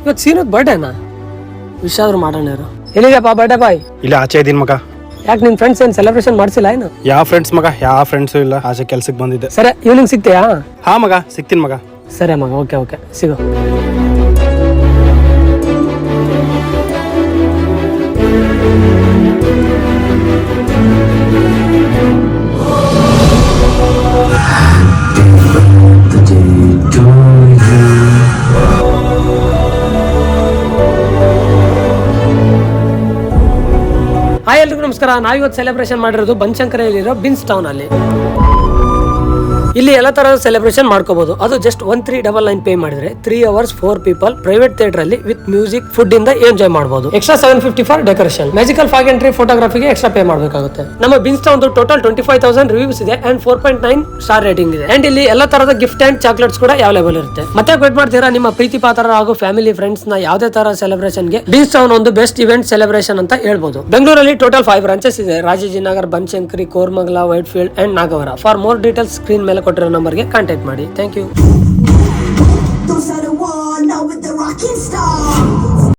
ಇವತ್ತು ಸೀನದ್ ಬರ್ಡೇನಾ? ವಿಶ್ ಆದ್ರೂ ಮಾಡೋಣ ಇರು. ಎಲ್ಲಿದೆಯಪ್ಪ ಬರ್ಡೇ ಬಾಯ್? ಇಲ್ಲ ಆಚೆ ಇದೀನಿ ಮಗ. ಯಾಕೆ ನಿನ್ ಫ್ರೆಂಡ್ಸ್ ಏನ್ ಸೆಲೆಬ್ರೇಷನ್ ಮಾಡ್ಸಿಲ್ಲ ಏನು? ಯಾವ ಫ್ರೆಂಡ್ಸ್ ಮಗ? ಯಾವ ಫ್ರೆಂಡ್ಸು ಇಲ್ಲ. ಆಚೆ ಕೆಲ್ಸಕ್ಕೆ ಬಂದಿದ್ದೆ. ಸರಿ ಈವ್ನಿಂಗ್ ಸಿಗ್ತೀಯಾ? ಹಾ ಮಗ, ಸಿಗ್ತೀನಿ ಮಗ. ಸರಿ ಮಗ, ಓಕೆ ಸಿಗು. ಹಾಯ್ ಎಲ್ರಿಗೂ ನಮಸ್ಕಾರ. ನಾವಿವತ್ತು ಸೆಲೆಬ್ರೇಷನ್ ಮಾಡಿರೋದು ಬನಶಂಕರಿಯಲ್ಲಿರೋ ಬಿನ್ಸ್ ಟೌನ್ ಅಲ್ಲಿ. ಇಲ್ಲಿ ಎಲ್ಲ ತರದ ಸೆಲೆಬ್ರೇಷನ್ ಮಾಡ್ಕೋಬಹುದು. ಅದು ಜಸ್ಟ್ 1399 ಪೇ ಮಾಡಿದ್ರೆ 3 hours 4 people ಪ್ರೈವೇಟ್ ಥಿಯೇಟರ್ ಅಲ್ಲಿ ವಿತ್ ಮ್ಯೂಸಿಕ್ ಫುಡ್ ಇಂದ ಎಂಜಾಯ್ ಮಾಡಬಹುದು. Extra 750 for decoration. Magical fog entry ಫೋಟೋಗ್ರಫಿಗೆ ಎಕ್ಸ್ಟ್ರಾ ಪೇ ಮಾಡಬೇಕಾಗುತ್ತೆ. ನಮ್ಮ ಬಿನ್ಸ್ ಟೌನ್ ಟೋಟಲ್ 25,000 ರಿವ್ಯೂಸ್ ಇದೆ ಅಂಡ್ 4.9 ಸ್ಟಾರ್ ರೇಟಿಂಗ್ ಇದೆ. ಅಂಡ್ ಇಲ್ಲಿ ಎಲ್ಲ ತರದ ಗಿಫ್ಟ್ ಅಂಡ್ ಚಾಕ್ಲೇಟ್ಸ್ ಕೂಡ ಅವೈಲೇಬಲ್ ಇರುತ್ತೆ. ಮತ್ತೆ ವೇಟ್ ಮಾಡ್ತೀರಾ ನಿಮ್ಮ ಪ್ರೀತಿ ಪಾತ್ರ ಹಾಗೂ ಫ್ಯಾಮಿಲಿ ಫ್ರೆಂಡ್ಸ್ ನ ಯಾವುದೇ ತರ ಸೆಲೆಬ್ರೇಷನ್ ಗೆ ಬಿನ್ಸ್ ಟೌನ್ ಒಂದು ಬೆಸ್ಟ್ ಇವೆಂಟ್ ಸೆಲೆಬ್ರೇಷನ್ ಅಂತ ಹೇಳ್ಬೋದು. ಬೆಂಗಳೂರಲ್ಲಿ ಟೋಟಲ್ 5 ಬ್ರಾಂಚಸ್ ಇದೆ. Rajajinagar, Banashankari, Koramangala, Whitefield and Nagavara. For more details screen ಮೇಲೆ ಕೊಟ್ಟಿರೋ ನಂಬರ್ಗೆ ಕಾಂಟ್ಯಾಕ್ಟ್ ಮಾಡಿ. Thank you.